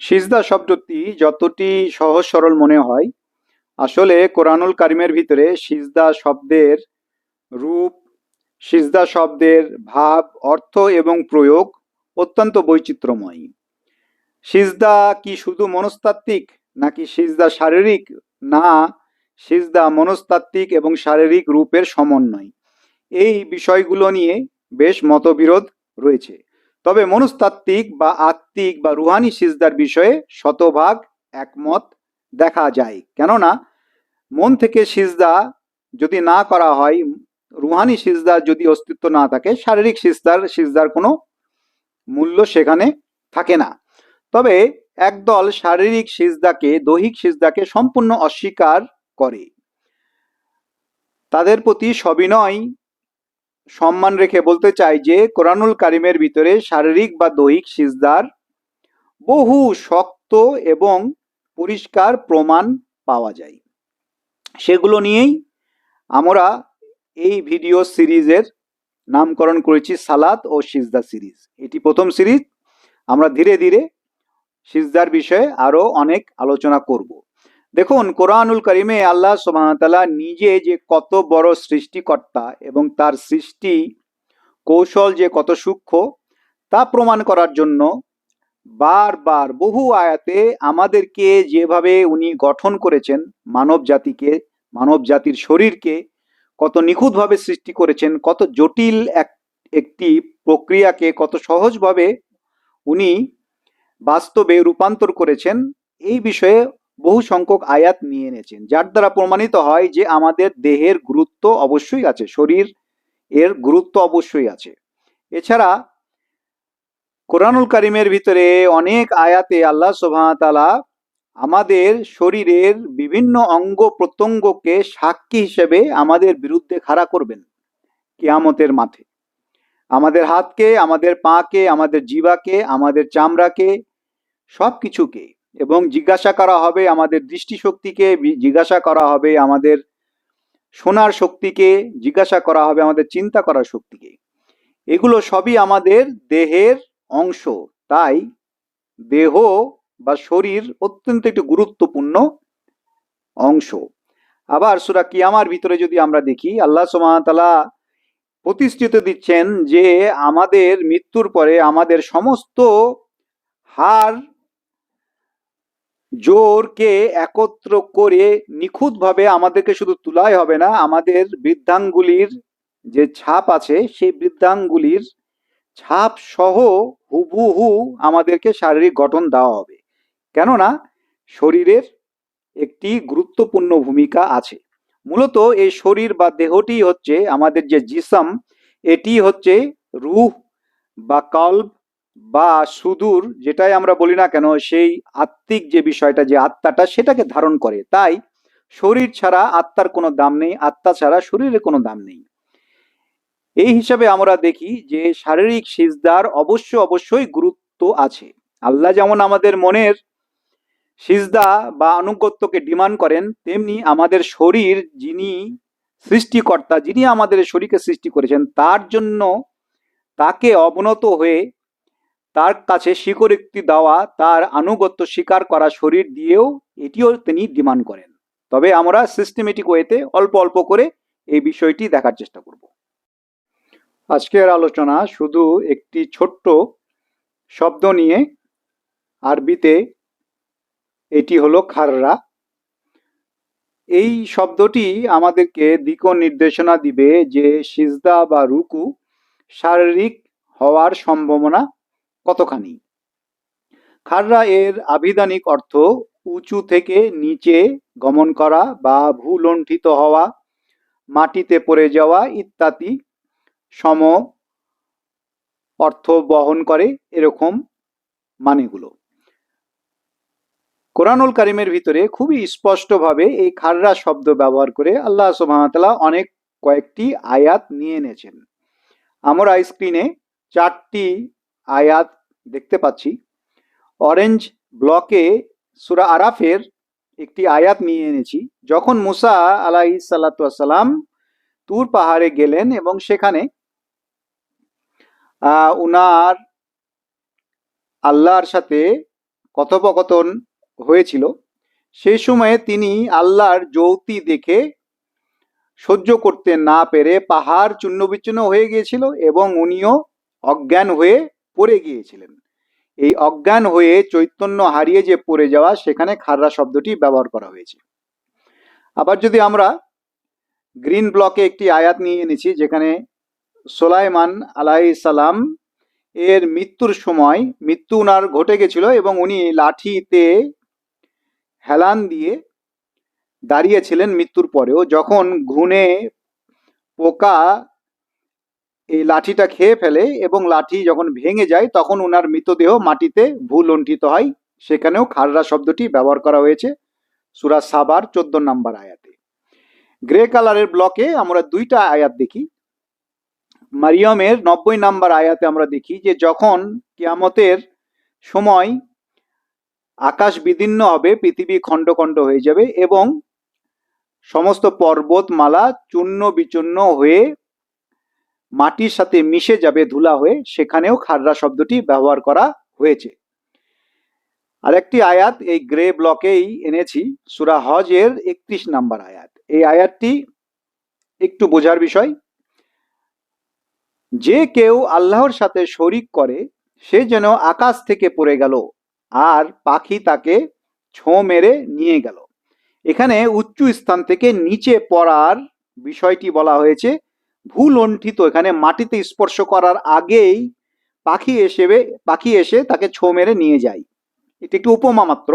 সিজদা শব্দটি যতটি সহজ সরল মনে হয়, আসলে কোরআনুল কারিমের ভিতরে সিজদা শব্দের রূপ, সিজদা শব্দের ভাব, অর্থ এবং প্রয়োগ অত্যন্ত বৈচিত্র্যময়। সিজদা কি শুধু মনস্তাত্ত্বিক, নাকি সিজদা শারীরিক? না, সিজদা মনস্তাত্ত্বিক এবং শারীরিক রূপের সমন্বয়। এই বিষয়গুলো নিয়ে বেশ মতবিরোধ রয়েছে। তবে মনস্তাত্ত্বিক বা আত্মিক বা রুহানি সিজদার বিষয়ে শতভাগ একমত দেখা যায়। কেননা মন থেকে সিজদা যদি না করা হয়, রুহানি সিজদার যদি অস্তিত্ব না থাকে, শারীরিক সিজদার কোনো মূল্য সেখানে থাকে না। তবে একদল শারীরিক সিজদাকে, দৈহিক সিজদাকে সম্পূর্ণ অস্বীকার করে। তাদের প্রতি সবিনয় সম্মান রেখে বলতে চাই যে কোরআনুল কারিমের ভিতরে শারীরিক বা দৈহিক সিজদার বহু শক্ত এবং পরিষ্কার প্রমাণ পাওয়া যায়। সেগুলো নিয়েই আমরা এই ভিডিও সিরিজের নামকরণ করেছি সালাত ও সিজদা সিরিজ। এটি প্রথম সিরিজ। আমরা ধীরে ধীরে সিজদার বিষয়ে আরো অনেক আলোচনা করব। দেখুন, কোরআনুল কারিমে আল্লাহ সুবহানাহু ওয়া তাআলা নিজে যে কত বড় সৃষ্টিকর্তা এবং তার সৃষ্টি কৌশল যে কত সূক্ষ্ম তা প্রমাণ করার জন্য বারবার বহু আয়াতে আমাদেরকে যেভাবে উনি গঠন করেছেন, মানব জাতিকে, মানব জাতির শরীরকে কত নিখুঁতভাবে সৃষ্টি করেছেন, কত জটিল একটি প্রক্রিয়াকে কত সহজভাবে উনি বাস্তবে রূপান্তর করেছেন, এই বিষয়ে বহু সংখ্যক আয়াত নিয়ে এনেছেন, যার দ্বারা প্রমাণিত হয় যে আমাদের দেহের গুরুত্ব অবশ্যই আছে, শরীর এর গুরুত্ব অবশ্যই আছে। এছাড়া কোরআনুল কারিমের ভিতরে অনেক আয়াতে আল্লাহ সুবহানাহু ওয়া তাআলা আমাদের শরীরের বিভিন্ন অঙ্গ প্রত্যঙ্গকে সাক্ষী হিসেবে আমাদের বিরুদ্ধে খাড়া করবেন কিয়ামতের মাঠে। আমাদের হাতকে, আমাদের পাকে, আমাদের জিহ্বাকে, আমাদের চামড়াকে, সবকিছুকে, এবং জিজ্ঞাসা করা হবে আমাদের দৃষ্টিশক্তিকে, জিজ্ঞাসা করা হবে আমাদের শোনার শক্তিকে, জিজ্ঞাসা করা হবে আমাদের চিন্তা করার শক্তিকে। এগুলো সবই আমাদের দেহের অংশ। তাই দেহ বা শরীর অত্যন্ত একটি গুরুত্বপূর্ণ অংশ। আবার সূরা কিয়ামার ভিতরে যদি আমরা দেখি, আল্লাহ সুবহানাহু ওয়া তাআলা প্রতিশ্রুতি দিচ্ছেন যে আমাদের মৃত্যুর পরে আমাদের সমস্ত হাড় জোরকে একত্র করে নিখুঁতভাবে আমাদেরকে শুধু তুলাই হবে না, আমাদের বৃদ্ধাঙ্গুলির যে ছাপ আছে সেই বৃদ্ধাঙ্গুলির ছাপ সহ হুবহু আমাদেরকে শারীরিক গঠন দেওয়া হবে। কেননা শরীরের একটি গুরুত্বপূর্ণ ভূমিকা আছে। মূলত এই শরীর বা দেহটি হচ্ছে আমাদের যে জিসম, এটি হচ্ছে রূহ বা কলব বা সুদূর, যেটাই আমরা বলি না কেন, সেই আত্মিক যে বিষয়টা, যে আত্মাটা, সেটাকে ধারণ করে। তাই শরীর ছাড়া আত্মার কোনো দাম নেই, আত্মা ছাড়া শরীরের কোনো দাম নেই। এই হিসাবে আমরা দেখি যে শারীরিক সিজদার অবশ্যই গুরুত্ব আছে। আল্লাহ যেমন আমাদের মনের সিজদা বা আনুগত্যকে ডিমান্ড করেন, তেমনি আমাদের শরীর, যিনি সৃষ্টিকর্তা, যিনি আমাদের শরীরকে সৃষ্টি করেছেন, তার জন্য তাকে অবনত হয়ে তার কাছে স্বীকৃতি দেওয়া, তার আনুগত্য স্বীকার করা শরীর দিয়েও, এটিও তিনি ডিমান্ড করেন। তবে আমরা সিস্টেমেটিক ওয়েতে অল্প অল্প করে এই বিষয়টি দেখার চেষ্টা করব। আজকের আলোচনা শুধু একটি ছোট্ট শব্দ নিয়ে। আরবিতে এটি হলো খাররা। এই শব্দটি আমাদেরকে দিক নির্দেশনা দিবে যে সিজদা বা রুকু শারীরিক হওয়ার সম্ভাবনা কতখানি। খাররা এর আবিধানিক অর্থ উঁচু থেকে নিচে গমন করা বা ভূলুণ্ঠিত হওয়া, মাটিতে পড়ে যাওয়া ইত্যাদি সম অর্থ বহন করে, এরকম মানেগুলো। কোরআনুল কারিমের ভিতরে খুবই স্পষ্টভাবে এই খাররা শব্দ ব্যবহার করে আল্লাহ সুবহানাহু ওয়া তাআলা অনেক কয়েকটি আয়াত নিয়ে এনেছেন। আমরা স্ক্রিনে 4টি আয়াত দেখতে পাচ্ছি। অরেঞ্জ ব্লকে সূরা আরাফের একটি আয়াত নিয়ে এনেছি। যখন মুসা আলাইহিস সালাতু ওয়াস সালাম তুর পাহাড়ে গেলেন এবং সেখানে উনার আল্লাহর সাথে কথোপকথন হয়েছিল, সেই সময়ে তিনি আল্লাহর যৌতি দেখে সহ্য করতে না পেরে পাহাড় চূর্ণবিচ্ছিন্ন হয়ে গিয়েছিল এবং উনিও অজ্ঞান হয়ে পড়ে গিয়েছিলেন। এই অজ্ঞান হয়ে চৈতন্য হারিয়ে যে পড়ে যাওয়া, সেখানে খাররা শব্দটি ব্যবহার করা হয়েছে। আবার যদি আমরা গ্রিন ব্লকে একটি আয়াত নিয়ে এনেছি, যেখানে সুলাইমান আলাইহিস সালাম এর মৃত্যুর সময় মৃত্যু উনার ঘটে গেছিল এবং উনি লাঠিতে হেলান দিয়ে দাঁড়িয়েছিলেন মৃত্যুর পরেও। যখন ঘুণে পোকা এই লাঠিটা খেয়ে ফেলে এবং লাঠি যখন ভেঙে যায়, তখন ওনার মৃতদেহ মাটিতে ভূলুণ্ঠিত হয়। সেখানেও খাররা শব্দটি ব্যবহার করা হয়েছে সূরা সাবার 14 নম্বর আয়াতে। গ্রে কালারের ব্লকে আমরা দুইটা আয়াত দেখি। মারিয়মের 90 নম্বর আয়াতে আমরা দেখি যে যখন কিয়ামতের সময় আকাশ বিদীর্ণ হবে, পৃথিবী খণ্ড খণ্ড হয়ে যাবে এবং সমস্ত পর্বতমালা চূর্ণ বিচূর্ণ হয়ে মাটির সাথে মিশে যাবে ধুলা হয়ে, সেখানেও খাররা শব্দটি ব্যবহার করা হয়েছে। আরেকটি আয়াত এই গ্রে ব্লকেই এনেছি, সূরা হজের 31 নম্বর আয়াত। এই আয়াতটি একটু বোঝার বিষয়। যে কেউ আল্লাহর সাথে শরিক করে, সে যেন আকাশ থেকে পড়ে গেল আর পাখি তাকে ছোঁ মেরে নিয়ে গেল। এখানে উচ্চ স্থান থেকে নিচে পড়ার বিষয়টি বলা হয়েছে ভূলুণ্ঠিত। এখানে মাটিতে স্পর্শ করার আগেই পাখি এসে তাকে ছোঁ মেরে নিয়ে যায়। এটি একটি উপমা মাত্র,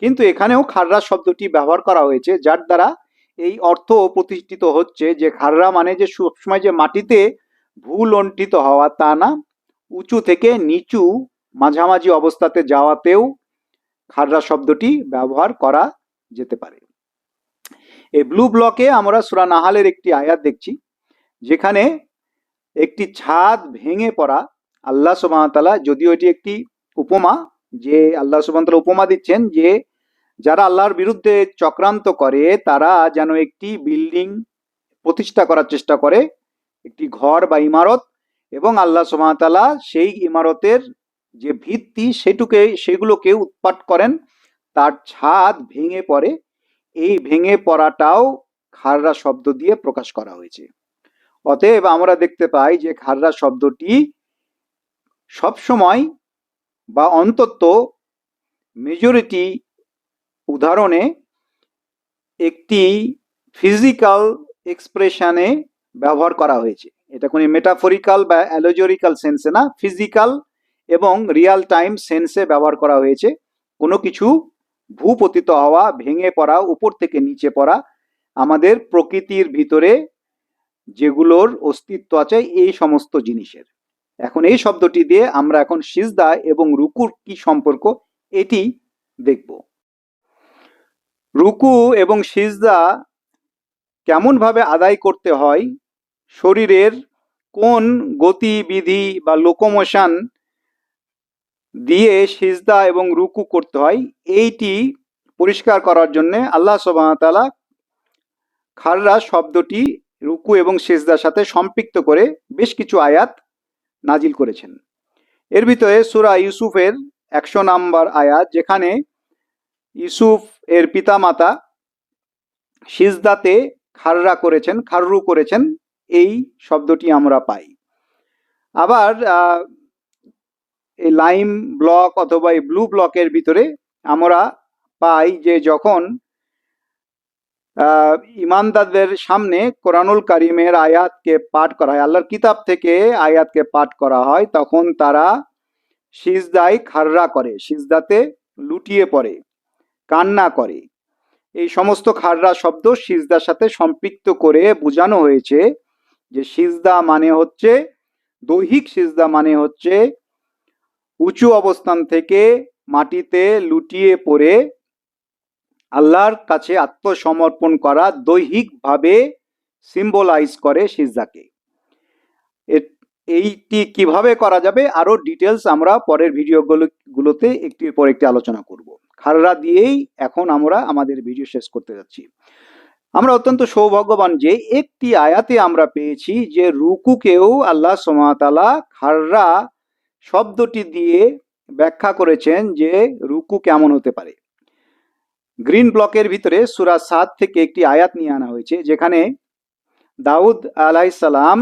কিন্তু এখানেও খাররা শব্দটি ব্যবহার করা হয়েছে, যার দ্বারা এই অর্থ প্রতিষ্ঠিত হচ্ছে যে খাররা মানে যে সবসময় যে মাটিতে ভূলুণ্ঠিত হওয়া তা না, উঁচু থেকে নিচু মাঝামাঝি অবস্থাতে যাওয়াতেও খাররা শব্দটি ব্যবহার করা যেতে পারে। এই ব্লু ব্লকে আমরা সূরা নাহালের একটি আয়াত দেখছি, যেখানে একটি ছাদ ভেঙে পড়া। আল্লাহ সুবহানাহু ওয়া তাআলা, যদিও এটি একটি উপমা, যে আল্লাহ সুবহানাহু ওয়া তাআলা উপমা দিচ্ছেন যে যারা আল্লাহর বিরুদ্ধে চক্রান্ত করে, তারা যেন একটি বিল্ডিং প্রতিষ্ঠা করার চেষ্টা করে, একটি ঘর বা ইমারত, এবং আল্লাহ সুবহানাহু ওয়া তাআলা সেই ইমারতের যে ভিত্তি সেগুলোকে উৎপাট করেন, তার ছাদ ভেঙে পড়ে। এই ভেঙে পড়াটাও খাররা শব্দ দিয়ে প্রকাশ করা হয়েছে। অতএব আমরা দেখতে পাই যে খাররা শব্দটি সবসময় বা অন্তত মেজরিটি উদাহরণে একটি ফিজিক্যাল এক্সপ্রেশনে ব্যবহার করা হয়েছে। এটা কোনো মেটাফরিক্যাল বা অ্যালেগরিক্যাল সেন্সে না, ফিজিক্যাল এবং রিয়াল টাইম সেন্সে ব্যবহার করা হয়েছে। কোনো কিছু ভূপতিত হওয়া, ভেঙে পড়া, উপর থেকে নিচে পড়া, আমাদের প্রকৃতির ভিতরে যেগুলোর অস্তিত্ব আছে এই সমস্ত জিনিসের। এখন এই শব্দটি দিয়ে আমরা এখন সিজদা এবং রুকুর কি সম্পর্ক এটি দেখব। রুকু এবং সিজদা কেমন ভাবে আদায় করতে হয়, শরীরের কোন গতিবিধি বা লোকোমোশন দিয়ে সিজদা এবং রুকু করতে হয়, এইটি পরিষ্কার করার জন্য আল্লাহ সুবহানাহু ওয়া তাআলা খাররা শব্দটি রুকু এবং সিজদার সাথে সম্পৃক্ত করে বেশ কিছু আয়াত নাজিল করেছেন। এর ভিতরে সূরা ইউসুফের 100 নম্বর আয়াত, যেখানে ইউসুফ এর পিতামাতা সিজদাতে খাররু করেছেন, এই শব্দটি আমরা পাই। আবার এই লাইম ব্লক অথবা এই ব্লু ব্লকের ভিতরে আমরা পাই যে যখন ইমানদারদের সামনে কোরআনুল কারিমের আয়াতকে পাঠ করা হয়, আল্লাহর কিতাব থেকে আয়াতকে পাঠ করা হয়, তখন তারা সিজদায় খাররা করে, সিজদাতে লুটিয়ে পড়ে, কান্না করে। এই সমস্ত খাররা শব্দ সিজদার সাথে সম্পৃক্ত করে বোঝানো হয়েছে যে সিজদা মানে হচ্ছে, দৈহিক সিজদা মানে হচ্ছে উঁচু অবস্থান থেকে মাটিতে লুটিয়ে পড়ে আল্লাহর কাছে আত্মসমর্পণ করা, দৈহিকভাবে সিম্বলাইজ করে সিজদাকে। এইটি কিভাবে করা যাবে আরো ডিটেলস আমরা পরের ভিডিওগুলোতে একটির পর একটি আলোচনা করব। খাররা দিয়েই এখন আমরা আমাদের ভিডিও শেষ করতে যাচ্ছি। আমরা অত্যন্ত সৌভাগ্যবান যে একটি আয়াতে আমরা পেয়েছি যে রুকুকেও আল্লাহ সুবহানাহু ওয়া তাআলা খাররা শব্দটি দিয়ে ব্যাখ্যা করেছেন যে রুকু কেমন হতে পারে। গ্রিন ব্লকের ভিতরে সূরা সাদ থেকে একটি আয়াত নিয়ে আনা হয়েছে, যেখানে দাউদ আলাইসালাম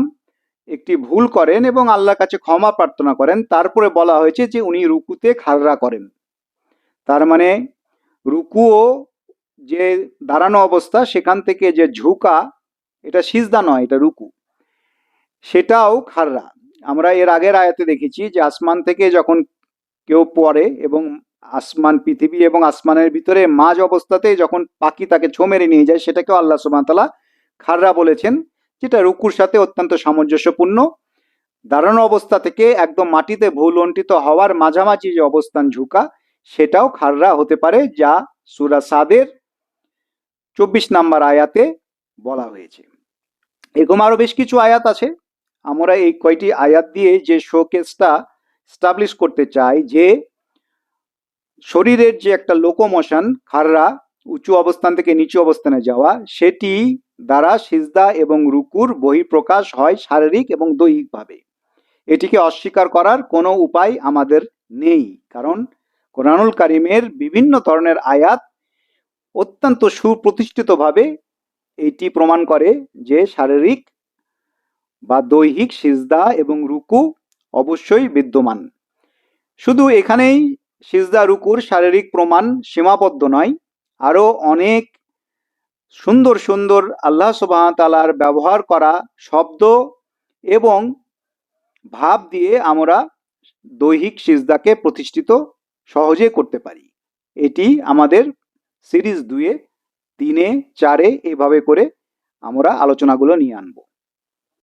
একটি ভুল করেন এবং আল্লাহর কাছে ক্ষমা প্রার্থনা করেন। তারপরে বলা হয়েছে যে উনি রুকুতে খাড়রা করেন। তার মানে রুকুও যে দাঁড়ানো অবস্থা, সেখান থেকে যে ঝুঁকা, এটা সিজদা নয়, এটা রুকু, সেটাও খাড়রা। আমরা এর আগের আয়াতে দেখেছি যে আসমান থেকে যখন কেউ পড়ে এবং আসমান, পৃথিবী এবং আসমানের ভিতরে মাঝ অবস্থাতে যখন পাখি তাকে ছো মেরে নিয়ে যায়, সেটাকেও আল্লাহ সুবহানাহু ওয়া তাআলা খাড়রা বলেছেন, যেটা রুকুর সাথে অত্যন্ত সামঞ্জস্যপূর্ণ। দাঁড়ানো অবস্থা থেকে একদম মাটিতে ভূলুণ্ঠিত হওয়ার মাঝামাঝি যে অবস্থান, ঝুঁকা, সেটাও খাড়রা হতে পারে, যা সূরা সাদের 24 নম্বর আয়াতে বলা হয়েছে। এরকম আরো বেশ কিছু আয়াত আছে। আমরা এই কয়টি আয়াত দিয়ে যে শোকেসটা স্টাবলিশ করতে চাই যে শরীরের যে একটা লোকোমোশন, খাড়রা, উঁচু অবস্থান থেকে নিচু অবস্থানে যাওয়া, সেটি দ্বারা সিজদা এবং রুকুর বহিঃপ্রকাশ হয় শারীরিক এবং দৈহিকভাবে। এটিকে অস্বীকার করার কোনো উপায় আমাদের নেই, কারণ কোরআনুল কারিমের বিভিন্ন ধরনের আয়াত অত্যন্ত সুপ্রতিষ্ঠিতভাবে এটি প্রমাণ করে যে শারীরিক বা দৈহিক সিজদা এবং রুকু অবশ্যই বিদ্যমান। শুধু এখানেই সিজদা রুকুর শারীরিক প্রমাণ সীমাবদ্ধ নয়, আরও অনেক সুন্দর সুন্দর আল্লাহ সুবহানাহু ওয়া তাআলার ব্যবহার করা শব্দ এবং ভাব দিয়ে আমরা দৈহিক সিজদাকে প্রতিষ্ঠিত সহজে করতে পারি। এটি আমাদের সিরিজ 2-এ, 3-এ, 4-এ এভাবে করে আমরা আলোচনাগুলো নিয়ে আনবো।